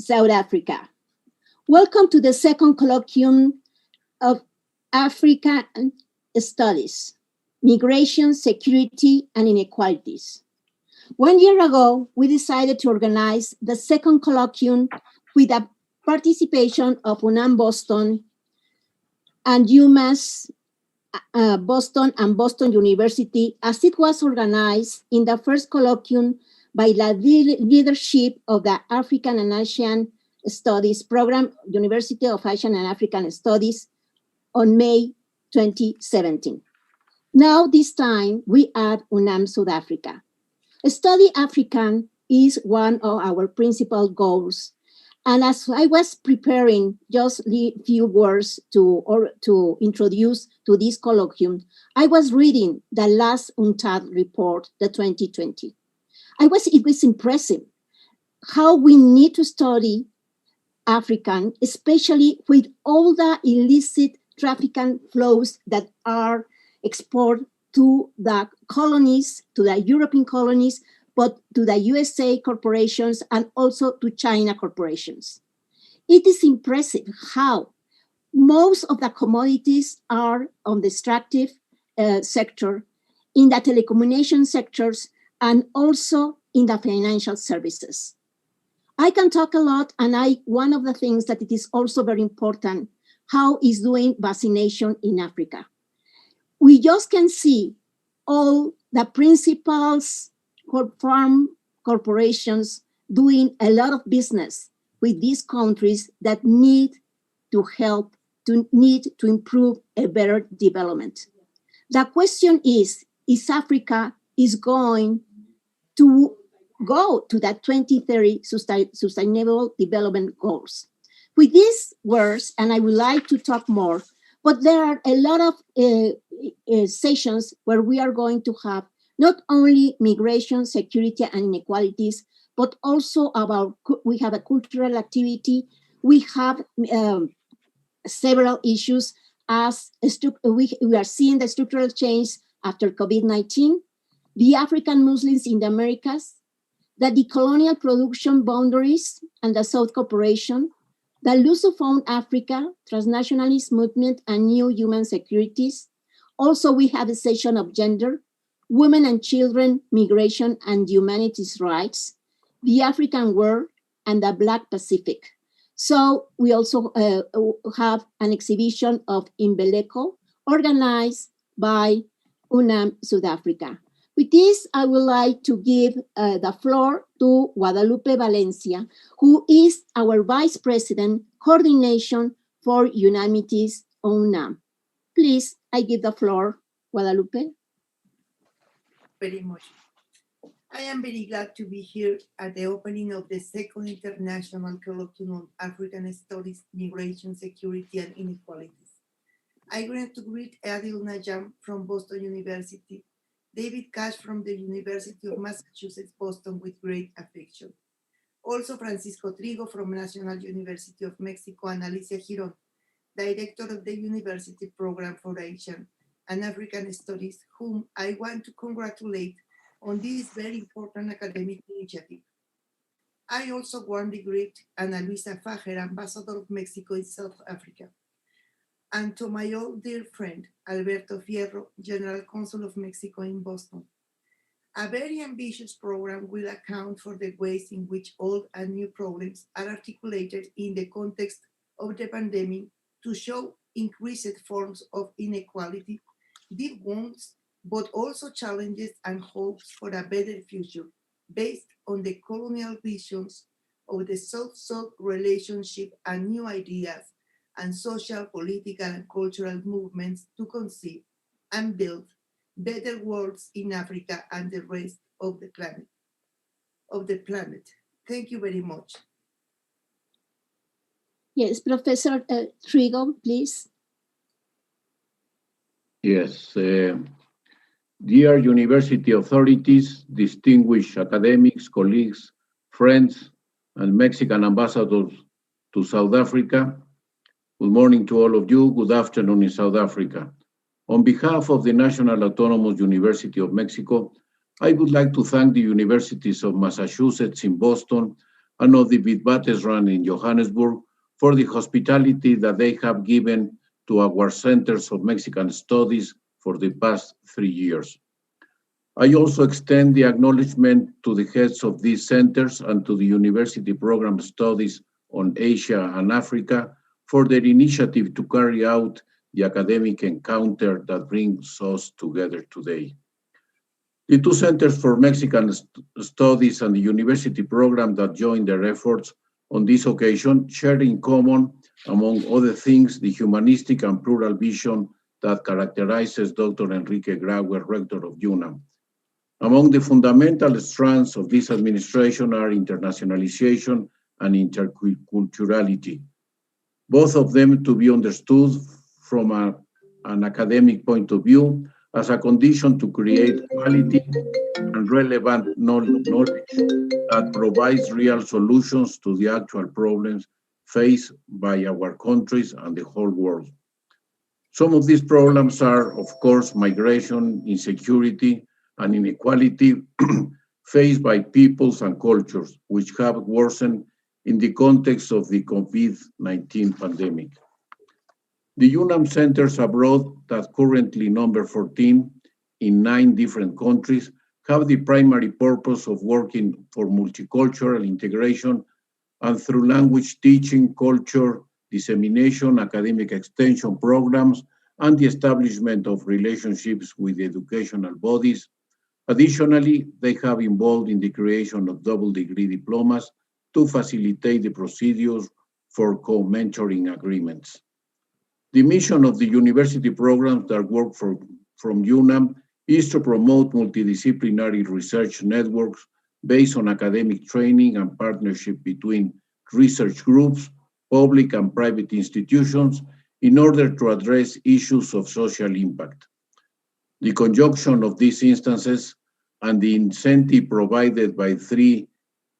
South Africa. Welcome to the second colloquium of African Studies, Migration, Security, and Inequalities. 1 year ago, we decided to organize the second colloquium with the participation of UNAM Boston and UMass Boston and Boston University, as it was organized in the first colloquium by the leadership of the African and Asian Studies Program, University of Asian and African Studies, on May 2017. Now, this time, we add UNAM South Africa. Study African is one of our principal goals. And as I was preparing just a few words to introduce to this colloquium, I was reading the last UNCTAD report, the 2020. It was impressive how we need to study African, especially with all the illicit trafficking flows that are exported to the colonies, to the European colonies, but to the USA corporations and also to China corporations. It is impressive how most of the commodities are on the extractive sector, in the telecommunication sectors, and also in the financial services. I can talk a lot, and one of the things that it is also very important, how is doing vaccination in Africa. We just can see all the principals, farm corporations doing a lot of business with these countries that need to help, need to improve a better development. The question is Africa is going to go to that 2030 Sustainable Development Goals? With these words, and I would like to talk more, but there are a lot of sessions where we are going to have not only migration, security, and inequalities, but also we have a cultural activity. We have several issues as we are seeing the structural change after COVID-19, the African Muslims in the Americas, the decolonial production boundaries and the South Cooperation, the Lusophone Africa, transnationalist movement, and new human securities. Also, we have a session of gender, women and children, migration and humanities rights, the African world, and the Black Pacific. So we also have an exhibition of Imbeleko organized by UNAM South Africa. With this, I would like to give the floor to Guadalupe Valencia, who is our Vice President, Coordination for Humanities UNAM. Please, I give the floor, Guadalupe. Very much. I am very glad to be here at the opening of the second International Colloquium on African Studies, Migration, Security, and Inequalities. I want to greet Adil Najam from Boston University, David Cash from the University of Massachusetts, Boston with great affection. Also Francisco Trigo from National University of Mexico and Alicia Giron, Director of the University Program for Asian and African Studies, whom I want to congratulate on this very important academic initiative. I also want to greet Ana Luisa Fajer, Ambassador of Mexico in South Africa, and to my old dear friend, Alberto Fierro, General Consul of Mexico in Boston. A very ambitious program will account for the ways in which old and new problems are articulated in the context of the pandemic to show increased forms of inequality, deep wounds, but also challenges and hopes for a better future based on the colonial visions of the South-South relationship and new ideas and social, political, and cultural movements to conceive and build better worlds in Africa and the rest of the planet. Thank you very much. Yes, Professor Trigo, please. Yes. Dear university authorities, distinguished academics, colleagues, friends, and Mexican ambassadors to South Africa, good morning to all of you. Good afternoon in South Africa. On behalf of the National Autonomous University of Mexico, I would like to thank the universities of Massachusetts in Boston and of the Witwatersrand in Johannesburg for the hospitality that they have given to our Centers of Mexican Studies for the past 3 years. I also extend the acknowledgement to the heads of these centers and to the University Program Studies on Asia and Africa for their initiative to carry out the academic encounter that brings us together today. The two Centers for Mexican Studies and the university program that joined their efforts on this occasion share in common, among other things, the humanistic and plural vision that characterizes Dr. Enrique Grauer, rector of UNAM. Among the fundamental strands of this administration are internationalization and interculturality, both of them to be understood from an academic point of view as a condition to create quality and relevant knowledge that provides real solutions to the actual problems faced by our countries and the whole world. Some of these problems are, of course, migration, insecurity, and inequality faced by peoples and cultures, which have worsened in the context of the COVID-19 pandemic. The UNAM centers abroad that currently number 14 in 9 different countries have the primary purpose of working for multicultural integration and through language teaching, culture, dissemination, academic extension programs, and the establishment of relationships with educational bodies. Additionally, they have involved in the creation of double degree diplomas to facilitate the procedures for co-mentoring agreements. The mission of the university programs that work from UNAM is to promote multidisciplinary research networks based on academic training and partnership between research groups, public and private institutions, in order to address issues of social impact. The conjunction of these instances and the incentive provided by 3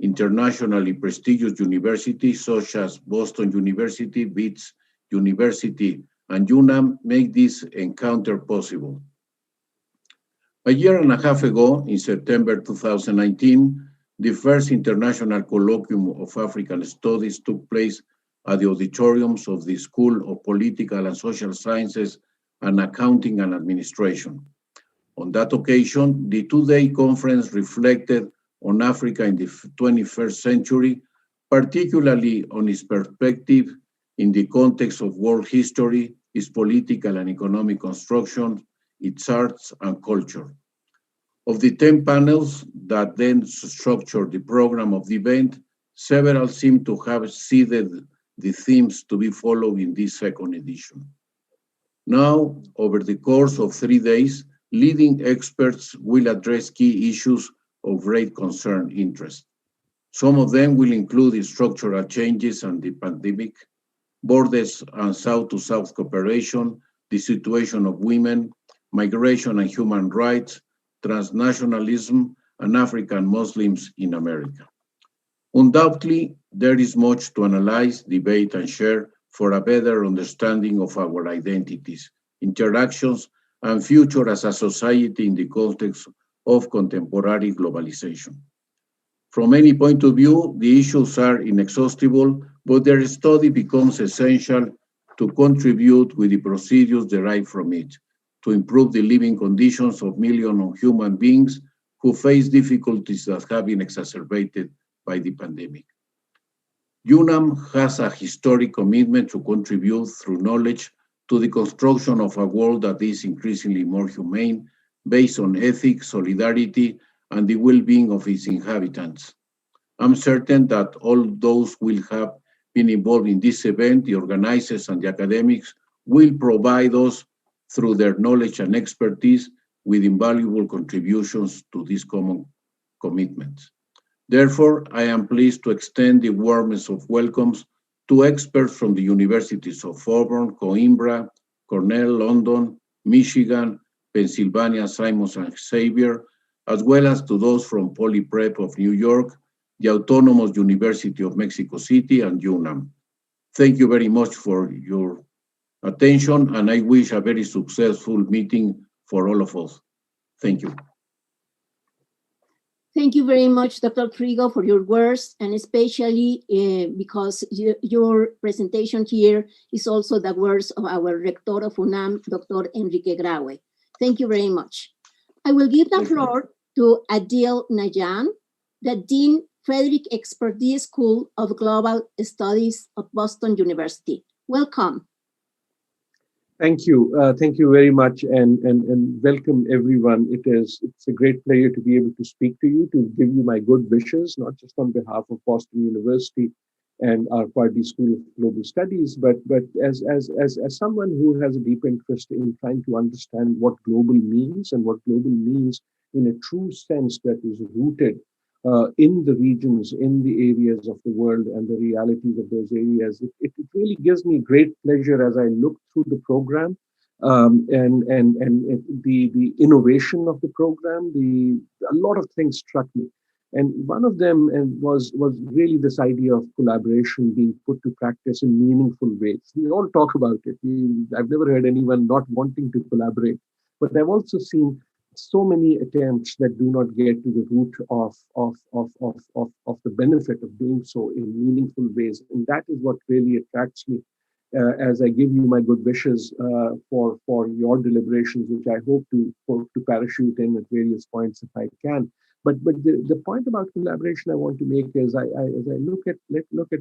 internationally prestigious universities, such as Boston University, Wits University, and UNAM, make this encounter possible. A year and a half ago, in September 2019, the first International Colloquium of African Studies took place at the auditoriums of the School of Political and Social Sciences and Accounting and Administration. On that occasion, the 2-day conference reflected on Africa in the 21st century, particularly on its perspective in the context of world history, its political and economic construction, its arts and culture. Of the 10 panels that then structured the program of the event, several seem to have seeded the themes to be followed in this second edition. Now, over the course of 3 days, leading experts will address key issues of great concern interest. Some of them will include the structural changes and the pandemic, borders and South-to-South cooperation, the situation of women, migration and human rights, transnationalism, and African Muslims in America. Undoubtedly, there is much to analyze, debate, and share for a better understanding of our identities, interactions, and future as a society in the context of contemporary globalization. From any point of view, the issues are inexhaustible, but their study becomes essential to contribute with the procedures derived from it, to improve the living conditions of millions of human beings who face difficulties that have been exacerbated by the pandemic. UNAM has a historic commitment to contribute through knowledge to the construction of a world that is increasingly more humane, based on ethics, solidarity, and the well-being of its inhabitants. I'm certain that all those will have been involved in this event, the organizers and the academics, will provide us, through their knowledge and expertise, with invaluable contributions to these common commitments. Therefore, I am pleased to extend the warmest of welcomes to experts from the universities of Auburn, Coimbra, Cornell, London, Michigan, Pennsylvania, Simons and Xavier, as well as to those from Poly Prep of New York, the Autonomous University of Mexico City, and UNAM. Thank you very much for your attention, and I wish a very successful meeting for all of us. Thank you. Thank you very much, Dr. Trigo, for your words, and especially because your presentation here is also the words of our rector of UNAM, Dr. Enrique Graue. Thank you very much. I will give the floor to Adil Najan, the Dean Frederick Expertise School of Global Studies of Boston University. Welcome. Thank you. Thank you very much, and welcome everyone. It's a great pleasure to be able to speak to you, to give you my good wishes, not just on behalf of Boston University and our Pardee School of Global Studies, but as someone who has a deep interest in trying to understand what global means and what global means in a true sense that is rooted in the regions, in the areas of the world and the realities of those areas. It really gives me great pleasure as I look through the program and the innovation of the program. A lot of things struck me. And one of them was really this idea of collaboration being put to practice in meaningful ways. We all talk about it. I've never heard anyone not wanting to collaborate, but I've also seen so many attempts that do not get to the root of the benefit of doing so in meaningful ways. And that is what really attracts me as I give you my good wishes for your deliberations, which I hope to parachute in at various points if I can. But the point about collaboration I want to make is as I look at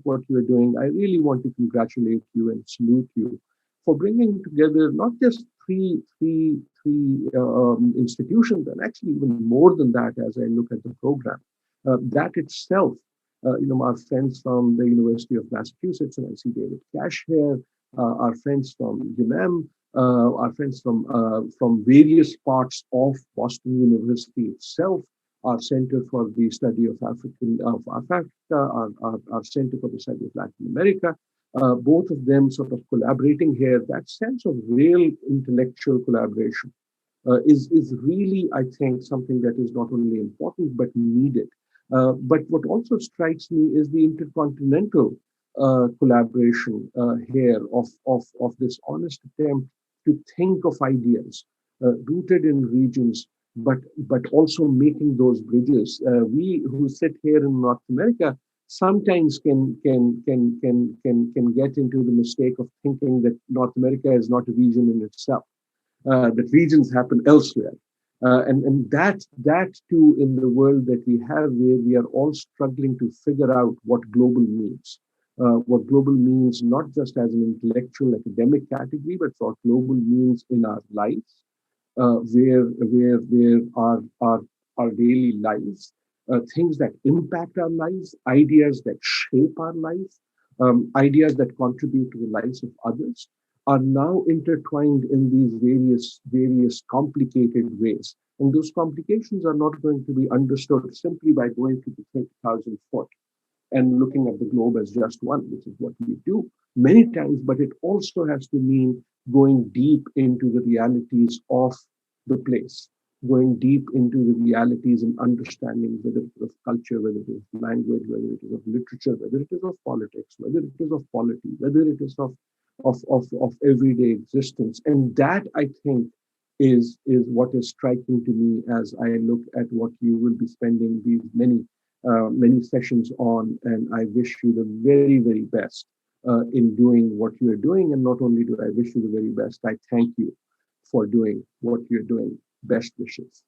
what you're doing, I really want to congratulate you and salute you for bringing together not just three institutions, and actually even more than that as I look at the program. That itself, our friends from the University of Massachusetts, and I see David Cash here, our friends from UNAM, our friends from various parts of Boston University itself, our Center for the Study of Africa, our Center for the Study of Latin America, both of them sort of collaborating here. That sense of real intellectual collaboration is really, I think, something that is not only important but needed. But what also strikes me is the intercontinental collaboration here of this honest attempt to think of ideas rooted in regions, but also making those bridges. We who sit here in North America sometimes can get into the mistake of thinking that North America is not a region in itself, that regions happen elsewhere. And that too, in the world that we have, where we are all struggling to figure out what global means. What global means, not just as an intellectual academic category, but what global means in our lives, where our daily lives, things that impact our lives, ideas that shape our lives, ideas that contribute to the lives of others, are now intertwined in these various complicated ways. And those complications are not going to be understood simply by going to the 30,000 foot and looking at the globe as just one, which is what we do many times, but it also has to mean going deep into the realities of the place, going deep into the realities and understanding whether it is of culture, whether it is language, whether it is of literature, whether it is of politics, whether it is of polity, whether it is of everyday existence. And that, I think, is what is striking to me as I look at what you will be spending these many sessions on. And I wish you the very, very best in doing what you're doing. And not only do I wish you the very best, I thank you for doing what you're doing. Best wishes.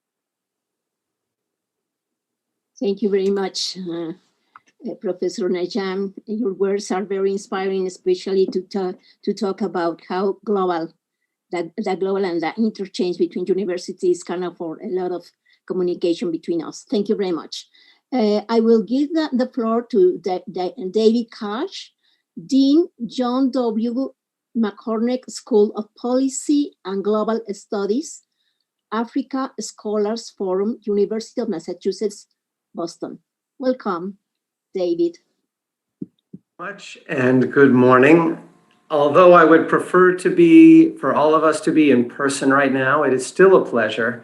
Thank you very much, Professor Najam. Your words are very inspiring, especially to talk about how global, the global and the interchange between universities can afford a lot of communication between us. Thank you very much. I will give the floor to David Cash, Dean John W. McCormick School of Policy and Global Studies, Africa Scholars Forum, University of Massachusetts, Boston. Welcome, David. Much and good morning. Although I would prefer for all of us to be in person right now, it is still a pleasure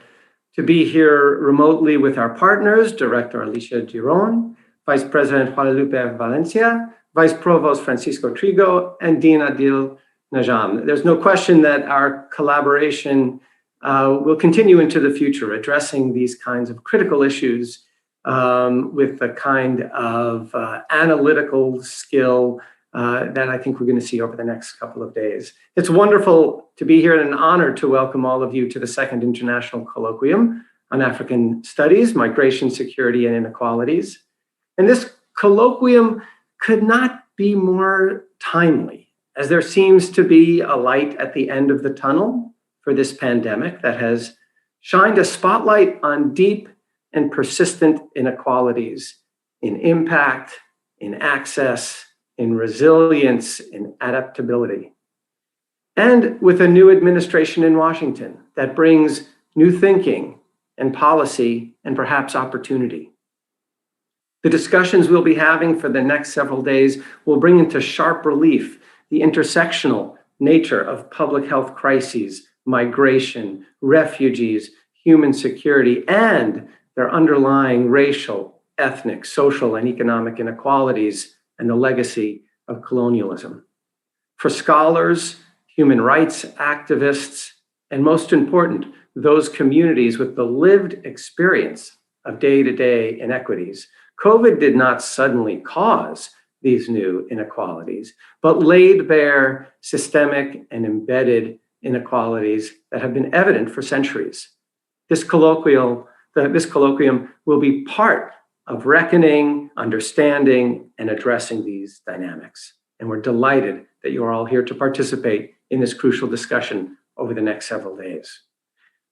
to be here remotely with our partners, Director Alicia Giron, Vice President Guadalupe Valencia, Vice Provost Francisco Trigo, and Dean Adil Najam. There's no question that our collaboration will continue into the future, addressing these kinds of critical issues with the kind of analytical skill that I think we're going to see over the next couple of days. It's wonderful to be here and an honor to welcome all of you to the second International Colloquium on African Studies, Migration, Security, and Inequalities. And this colloquium could not be more timely, as there seems to be a light at the end of the tunnel for this pandemic that has shined a spotlight on deep and persistent inequalities in impact, in access, in resilience, in adaptability. And with a new administration in Washington that brings new thinking and policy and perhaps opportunity. The discussions we'll be having for the next several days will bring into sharp relief the intersectional nature of public health crises, migration, refugees, human security, and their underlying racial, ethnic, social, and economic inequalities and the legacy of colonialism. For scholars, human rights activists, and most important, those communities with the lived experience of day-to-day inequities, COVID did not suddenly cause these new inequalities, but laid bare systemic and embedded inequalities that have been evident for centuries. This colloquium will be part of reckoning, understanding, and addressing these dynamics. And we're delighted that you are all here to participate in this crucial discussion over the next several days.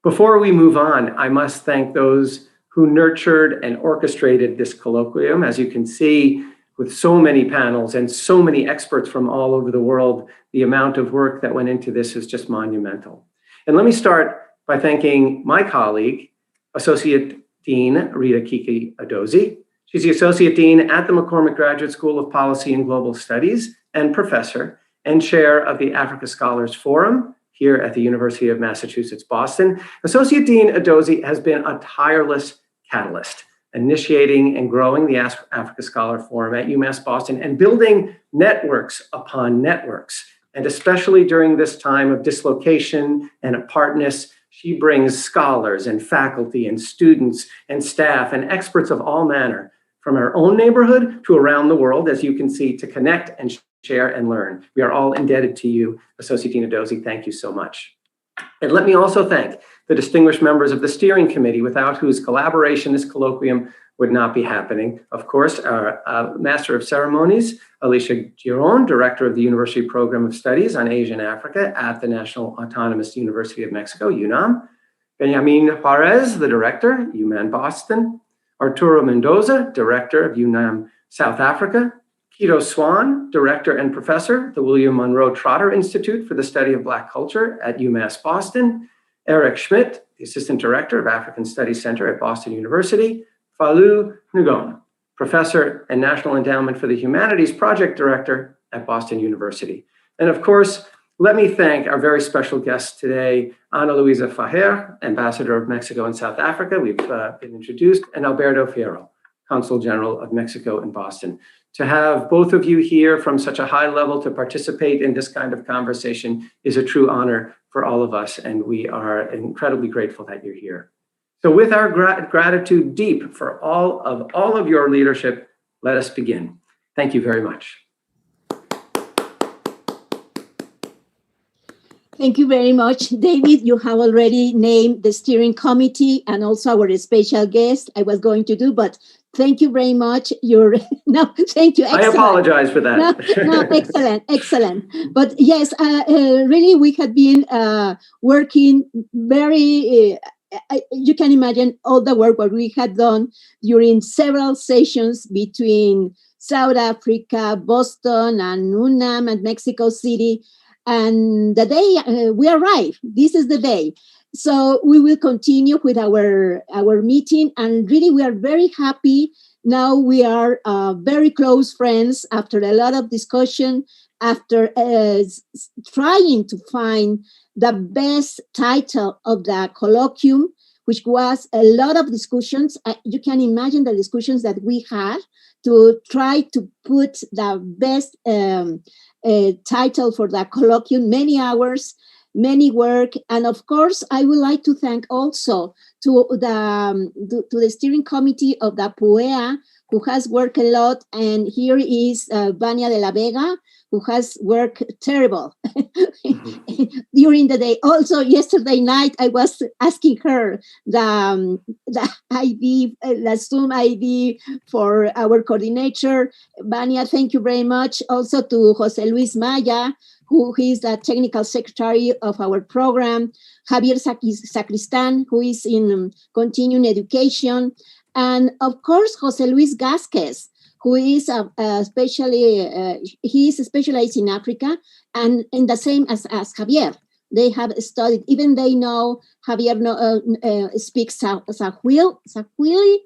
Before we move on, I must thank those who nurtured and orchestrated this colloquium. As you can see, with so many panels and so many experts from all over the world, the amount of work that went into this is just monumental. And let me start by thanking my colleague, Associate Dean Rita Kiki Adozi. She's the Associate Dean at the McCormick Graduate School of Policy and Global Studies and professor and chair of the Africa Scholars Forum here at the University of Massachusetts, Boston. Associate Dean Adozi has been a tireless catalyst, initiating and growing the Africa Scholar Forum at UMass Boston and building networks upon networks. And especially during this time of dislocation and apartness, she brings scholars and faculty and students and staff and experts of all manner from our own neighborhood to around the world, as you can see, to connect and share and learn. We are all indebted to you, Associate Dean Adozi. Thank you so much. And let me also thank the distinguished members of the steering committee, without whose collaboration this colloquium would not be happening. Of course, our Master of Ceremonies, Alicia Giron, Director of the University Program of Studies on Asia and Africa at the National Autonomous University of Mexico, UNAM. Benjamin Juarez, the Director, UMass Boston. Arturo Mendoza, Director of UNAM South Africa. Kito Swan, Director and Professor, the William Monroe Trotter Institute for the Study of Black Culture at UMass Boston. Eric Schmidt, the Assistant Director of African Studies Center at Boston University. Falu Nguyen, Professor and National Endowment for the Humanities Project Director at Boston University. And of course, let me thank our very special guest today, Ana Luisa Fajer, Ambassador of Mexico and South Africa. We've been introduced, and Alberto Fierro, Consul General of Mexico in Boston. To have both of you here from such a high level to participate in this kind of conversation is a true honor for all of us, and we are incredibly grateful that you're here. So with our gratitude deep for all of your leadership, let us begin. Thank you very much. Thank you very much, David. You have already named the steering committee and also our special guest. I was going to do, but thank you very much. Thank you. Excellent. I apologize for that. Excellent. But yes, really, we had been working very. You can imagine all the work what we had done during several sessions between South Africa, Boston, and UNAM and Mexico City. And the day we arrived, this is the day. So we will continue with our meeting. And really, we are very happy. Now we are very close friends after a lot of discussion, after trying to find the best title of the colloquium, which was a lot of discussions. You can imagine the discussions that we had to try to put the best title for the colloquium, many hours, many work. And of course, I would like to thank also to the steering committee of the PUEA, who has worked a lot, and here is Vania de la Vega, who has worked terrible during the day. Also, yesterday night, I was asking her the ID, the Zoom ID for our coordinator. Vania, thank you very much. Also to Jose Luis Maya, who is the technical secretary of our program. Javier Sacristan, who is in continuing education. And of course, Jose Luis Gasquez, who is he is specialized in Africa, and the same as Javier. They have studied, even they know Javier speaks Sahwili,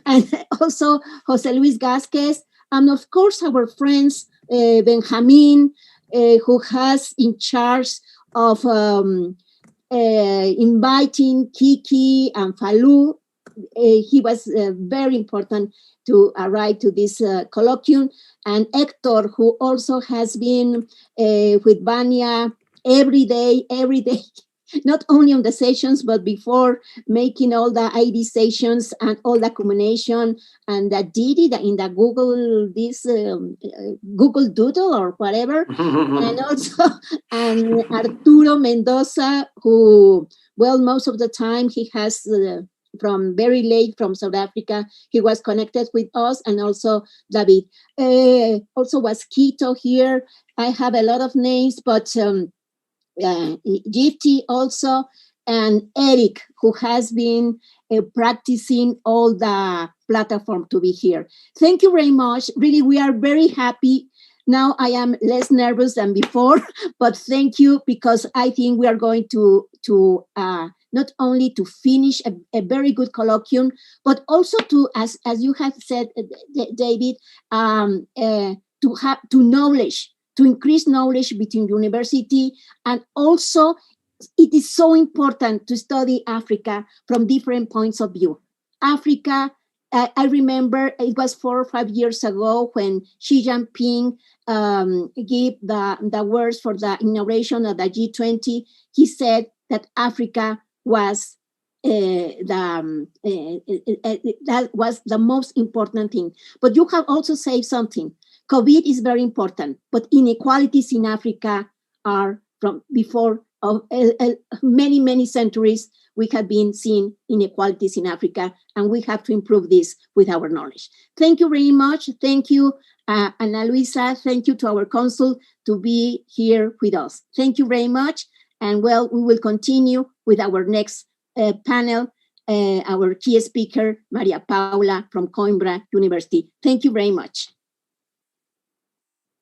and also Jose Luis Gasquez, and of course our friends Benjamin, who has in charge of inviting Kiki and Falou. He was very important to arrive to this colloquium, and Hector, who also has been with Vania every day, not only on the sessions, but before, making all the ID sessions and all the combination, and that Didi in the Google, Google Doodle or whatever. And also, and Arturo Mendoza, who, well, most of the time he has from very late from South Africa, he was connected with us, and also David. Also was Quito here. I have a lot of names, but Gifty also, and Eric, who has been practicing all the platform to be here. Thank you very much. Really, we are very happy. Now I am less nervous than before, but thank you, because I think we are going to not only to finish a very good colloquium, but also to, as you have said, David, to increase knowledge between university, and also it is so important to study Africa from different points of view. Africa, I remember it was 4 or 5 years ago when Xi Jinping gave the words for the inauguration of the G20. He said that Africa was that was the most important thing. But you have also said something. COVID is very important, but inequalities in Africa are from before of many centuries. We have been seeing inequalities in Africa, and we have to improve this with our knowledge. Thank you very much. Thank you, Ana Luisa. Thank you to our consul to be here with us. Thank you very much. And well, we will continue with our next panel, our key speaker, Maria Paula from Coimbra University. Thank you very much.